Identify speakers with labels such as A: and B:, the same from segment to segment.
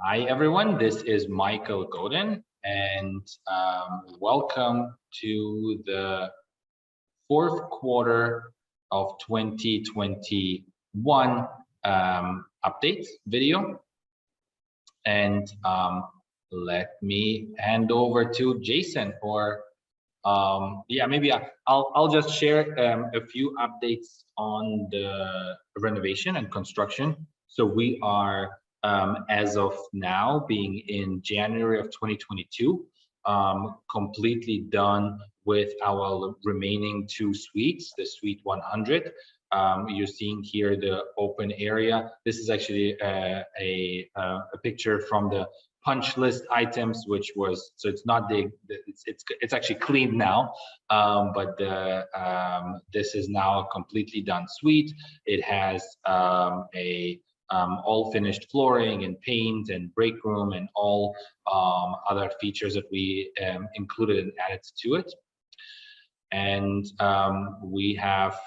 A: Hi, everyone. This is Michael Godin, and welcome to the fourth quarter of 2021 update video. And let me hand over to Jason for maybe I'll just share a few updates on the renovation and construction. So we are as of now, being in January of 2022, completely done with our remaining two suites, the suite 100. You're seeing here the open area. This is actually a picture from the punch list items, which was, so it's not it's actually cleaned now, but this is now a completely done suite. It has all finished flooring and paint and break room and all other features that we included and added to it. And we have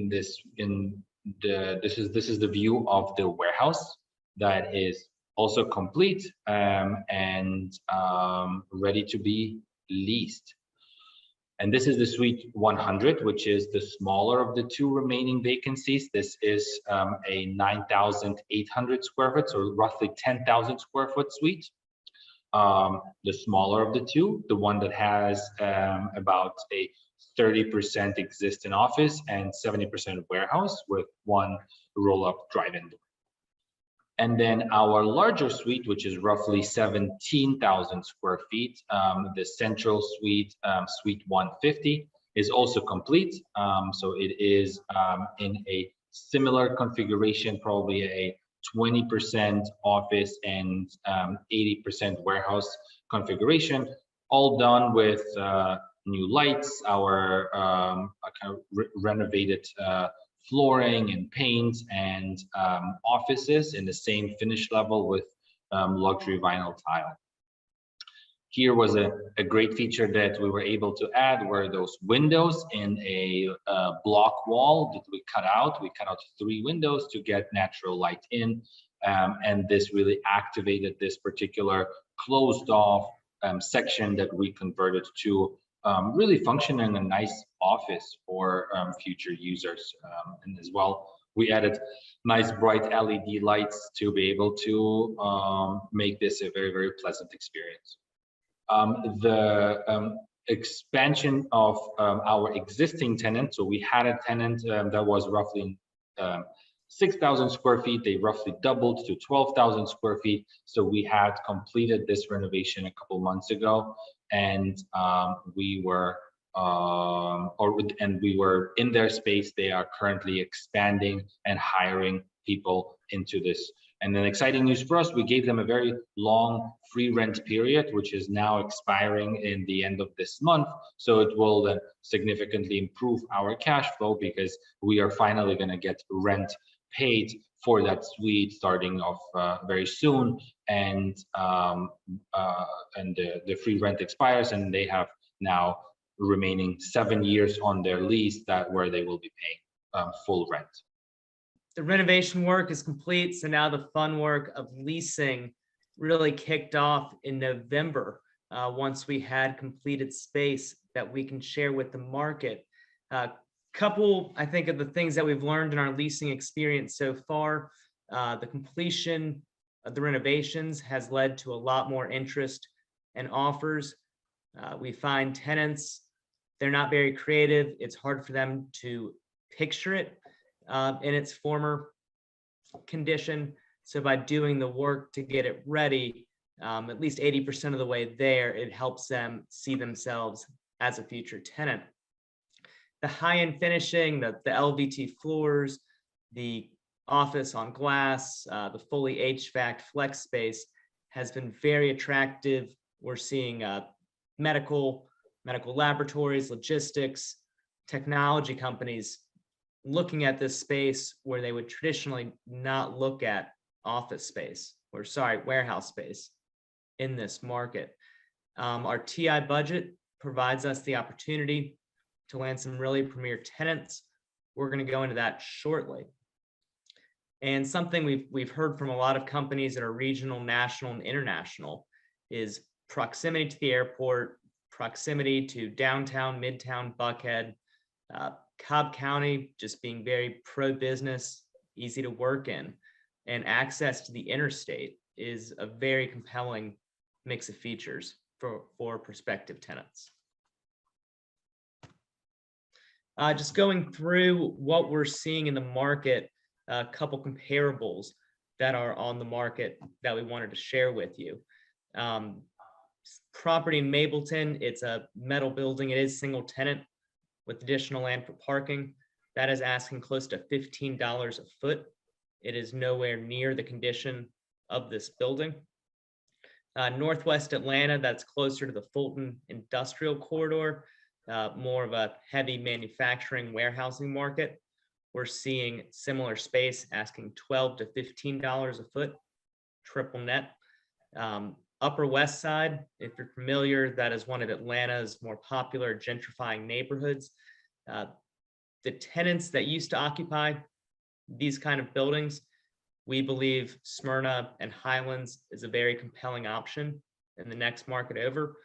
A: this is the view of the warehouse that is also complete and ready to be leased. And this is the suite 100, which is the smaller of the two remaining vacancies. This is a 9,800 square foot, so roughly 10,000 square foot suite. The smaller of the two, the one that has about a 30% existing office and 70% warehouse with one roll-up drive-in door. And then our larger suite, which is roughly 17,000 square feet, the central suite, suite 150, is also complete. So it is in a similar configuration, probably a 20% office and 80% warehouse configuration, all done with new lights, our kind of renovated flooring and paint, and offices in the same finish level with luxury vinyl tile. Here was a great feature that we were able to add were those windows in a block wall that we cut out. We cut out 3 windows to get natural light in, and this really activated this particular closed off section that we converted to really function in a nice office for future users. And as well, we added nice bright LED lights to be able to make this a very, very pleasant experience. The expansion of our existing tenant, so we had a tenant that was roughly 6,000 square feet. They roughly doubled to 12,000 square feet. So we had completed this renovation a couple months ago, and we were in their space. They are currently expanding and hiring people into this. And then exciting news for us, we gave them a very long free rent period, which is now expiring in the end of this month. So it will then significantly improve our cash flow because we are finally going to get rent paid for that suite starting off very soon. And the free rent expires, and they have now remaining 7 years on their lease where they will be paying full rent.
B: The renovation work is complete, so now the fun work of leasing really kicked off in November once we had completed space that we can share with the market. Couple, I think, of the things that we've learned in our leasing experience so far. The completion of the renovations has led to a lot more interest and offers. We find tenants, they're not very creative. It's hard for them to picture it in its former condition. So by doing the work to get it ready, at least 80% of the way there, it helps them see themselves as a future tenant. The high-end finishing, the LVT floors, the office on glass, the fully HVAC flex space has been very attractive. We're seeing medical laboratories, logistics, technology companies looking at this space where they would traditionally not look at office space, or warehouse space in this market. Our TI budget provides us the opportunity to land some really premier tenants. We're going to go into that shortly. And something we've heard from a lot of companies that are regional, national, and international is proximity to the airport, proximity to downtown, midtown, Buckhead, Cobb County, just being very pro-business, easy to work in, and access to the interstate is a very compelling mix of features for prospective tenants. Just going through what we're seeing in the market, a couple comparables that are on the market that we wanted to share with you. Property in Mableton, it's a metal building. It is single tenant with additional land for parking. That is asking close to $15 a foot. It is nowhere near the condition of this building. Northwest Atlanta, that's closer to the Fulton Industrial Corridor, more of a heavy manufacturing warehousing market. We're seeing similar space asking $12 to $15 a foot, triple net. Upper West Side, if you're familiar, that is one of Atlanta's more popular gentrifying neighborhoods. The tenants that used to occupy these kind of buildings, we believe Smyrna and Highlands is a very compelling option in the next market over.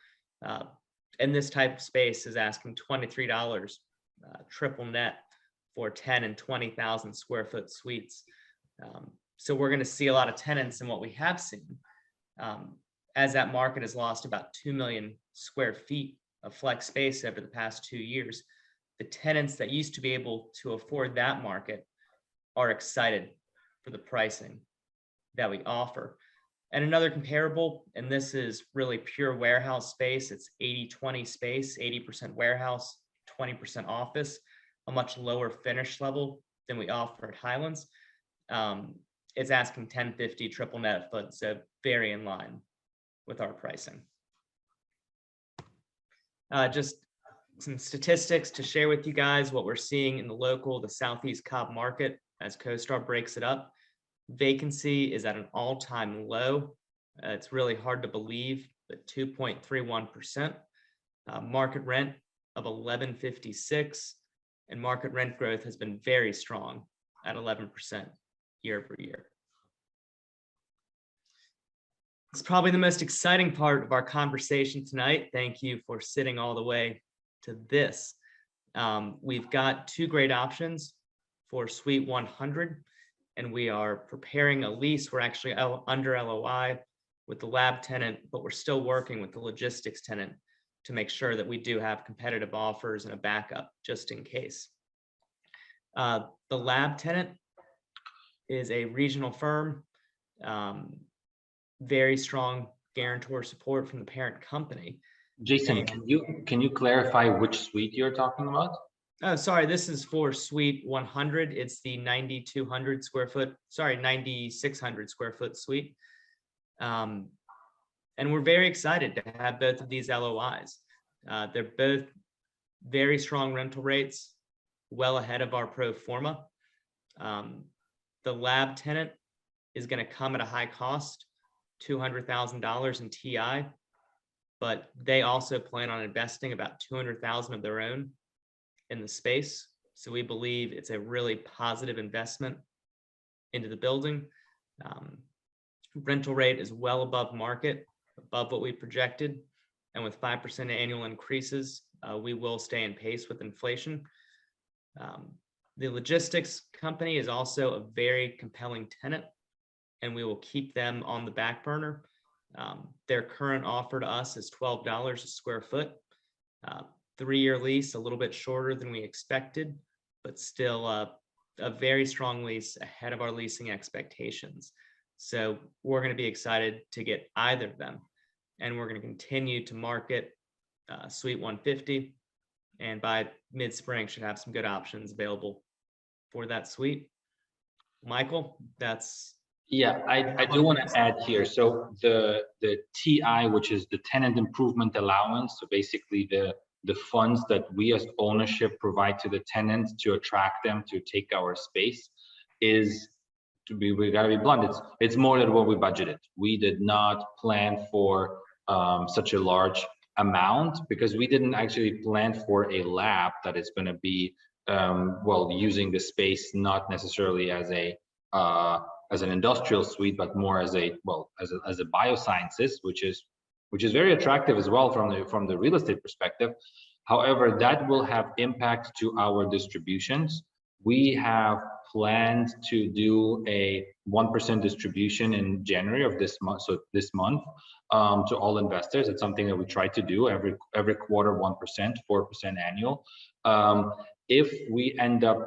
B: And this type of space is asking $23 triple net for 10 and 20,000 square foot suites. So we're going to see a lot of tenants in what we have seen, as that market has lost about 2 million square feet of flex space over the past 2 years. The tenants that used to be able to afford that market are excited for the pricing that we offer. And another comparable, and this is really pure warehouse space, it's 80-20 space, 80% warehouse, 20% office, a much lower finish level than we offer at Highlands. It's asking $10.50 triple net a foot, so very in line with our pricing. Just some statistics to share with you guys what we're seeing in the Southeast Cobb market as CoStar breaks it up. Vacancy is at an all-time low. It's really hard to believe, but 2.31%. Market rent of $11.56, and market rent growth has been very strong at 11% year over year. It's probably the most exciting part of our conversation tonight. Thank you for sitting all the way to this. We've got two great options for Suite 100, and we are preparing a lease. We're actually under LOI with the lab tenant, but we're still working with the logistics tenant to make sure that we do have competitive offers and a backup just in case. The lab tenant is a regional firm, very strong guarantor support from the parent company.
A: Jason, can you clarify which suite you're talking about?
B: Oh, sorry, this is for Suite 100. It's the 9,600 square foot suite. And we're very excited to have both of these LOIs. They're both very strong rental rates, well ahead of our pro forma. The lab tenant is going to come at a high cost, $200,000 in TI, but they also plan on investing about $200,000 of their own in the space. So we believe it's a really positive investment into the building. Rental rate is well above market, above what we projected. And with 5% annual increases, we will stay in pace with inflation. The logistics company is also a very compelling tenant, and we will keep them on the back burner. Their current offer to us is $12 a square foot. 3-year lease, a little bit shorter than we expected, but still a very strong lease ahead of our leasing expectations. So we're going to be excited to get either of them. And we're going to continue to market Suite 150. And by mid-spring, should have some good options available for that suite. Michael, that's...
A: Yeah, I do want to add here. So the TI, which is the tenant improvement allowance, so basically the funds that we as ownership provide to the tenants to attract them to take our space, we gotta be blunt, it's more than what we budgeted. We did not plan for such a large amount because we didn't actually plan for a lab that is going to be using the space not necessarily as a as an industrial suite, but more as a as a biosciences, which is very attractive as well from the real estate perspective. However, that will have impact to our distributions. We have planned to do a 1% distribution in January of this month, so this month, to all investors. It's something that we try to do every quarter, 1%, 4% annual. If we end up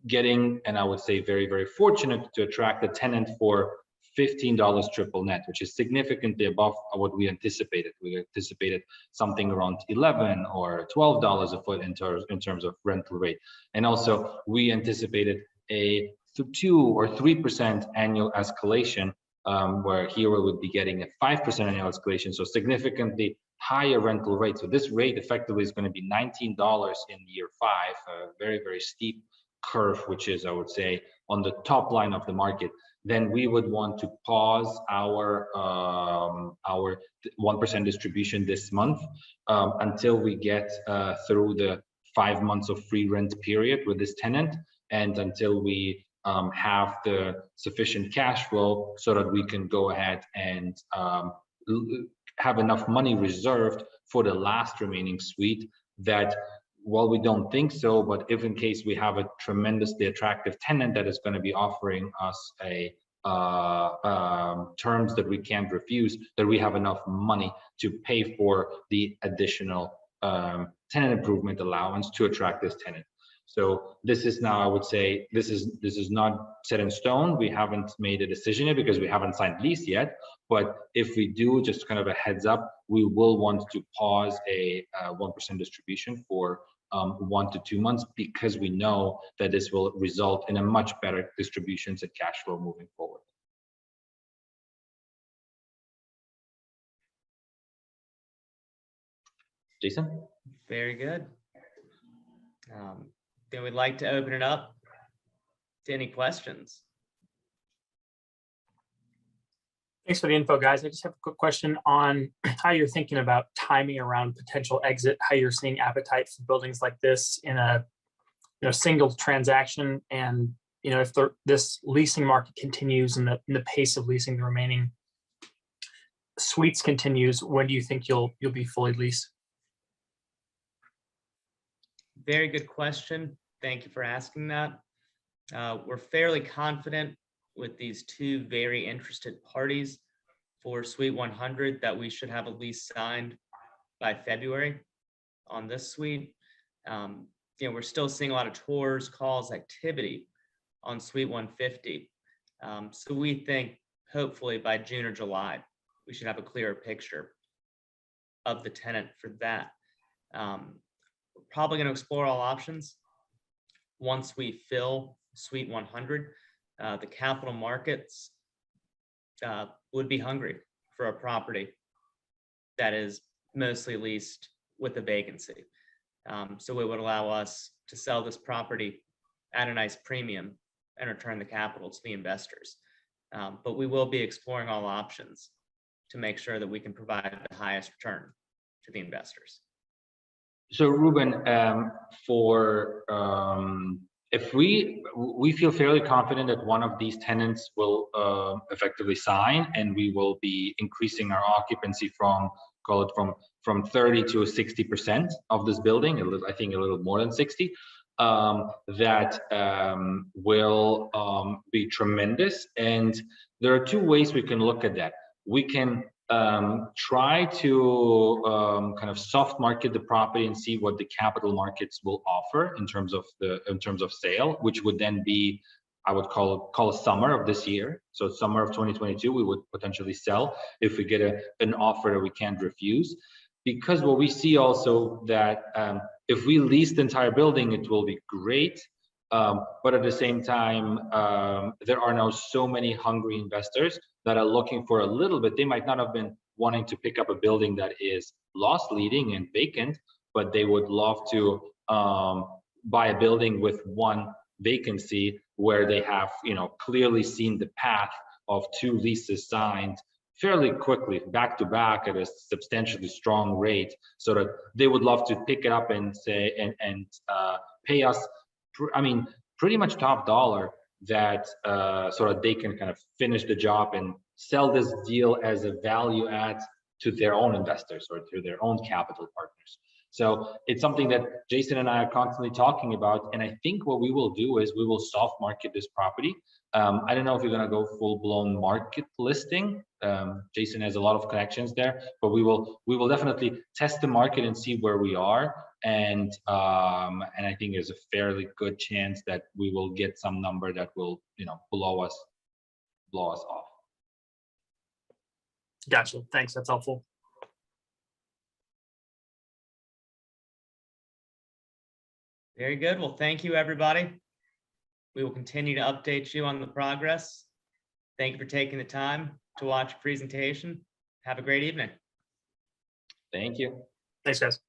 A: getting, and I would say very fortunate to attract a tenant for $15 triple net, which is significantly above what we anticipated. We anticipated something around $11 or $12 a foot in terms of rental rate. And also we anticipated a 2 or 3% annual escalation, where here we would be getting a 5% annual escalation, so significantly higher rental rate. So this rate effectively is going to be $19 in year 5, a very steep curve, which is, I would say, on the top line of the market. Then we would want to pause our 1% distribution this month, until we get through the 5 months of free rent period with this tenant, and until we have the sufficient cash flow so that we can go ahead and have enough money reserved for the last remaining suite. That, well, we don't think so, but if in case we have a tremendously attractive tenant that is going to be offering us a terms that we can't refuse, that we have enough money to pay for the additional tenant improvement allowance to attract this tenant. So this is now, I would say, this is not set in stone. We haven't made a decision yet because we haven't signed lease yet. But if we do, just kind of a heads up, we will want to pause a 1% distribution for 1 to 2 months, because we know that this will result in a much better distributions and cash flow moving forward. Jason?
B: Very good. Then we'd like to open it up to any questions.
C: Thanks for the info, guys. I just have a quick question on how you're thinking about timing around potential exit, how you're seeing appetite for buildings like this in a single transaction, and if this leasing market continues and the pace of leasing the remaining suites continues, when do you think you'll be fully leased?
B: Very good question. Thank you for asking that. We're fairly confident with these 2 very interested parties for Suite 100 that we should have a lease signed by February on this suite. We're still seeing a lot of tours, calls, activity on Suite 150. So we think hopefully by June or July, we should have a clearer picture of the tenant for that. We're probably going to explore all options once we fill Suite 100. The capital markets would be hungry for a property that is mostly leased with a vacancy. So it would allow us to sell this property at a nice premium and return the capital to the investors. But we will be exploring all options to make sure that we can provide the highest return to the investors.
A: So Ruben, if we feel fairly confident that one of these tenants will effectively sign, and we will be increasing our occupancy from 30 to 60% of this building, I think a little more than 60, that will be tremendous. And there are 2 ways we can look at that. We can try to kind of soft market the property and see what the capital markets will offer in terms of sale, which would then be, I would call summer of this year. So summer of 2022, we would potentially sell if we get an offer that we can't refuse. Because what we see also that if we lease the entire building, it will be great. But at the same time, there are now so many hungry investors that are looking for a little bit. They might not have been wanting to pick up a building that is loss leading and vacant, but they would love to buy a building with 1 vacancy where they have clearly seen the path of 2 leases signed fairly quickly, back to back at a substantially strong rate, so that they would love to pick it up and say and pay us, I mean, pretty much top dollar that so that they can kind of finish the job and sell this deal as a value add to their own investors or to their own capital partners. So it's something that Jason and I are constantly talking about. And I think what we will do is we will soft market this property. I don't know if you're going to go full blown market listing. Jason has a lot of connections there, but we will definitely test the market and see where we are. And I think there's a fairly good chance that we will get some number that will, blow us off.
C: Gotcha. Thanks. That's helpful.
B: Very good. Well, thank you, everybody. We will continue to update you on the progress. Thank you for taking the time to watch the presentation. Have a great evening.
A: Thank you.
C: Thanks, guys.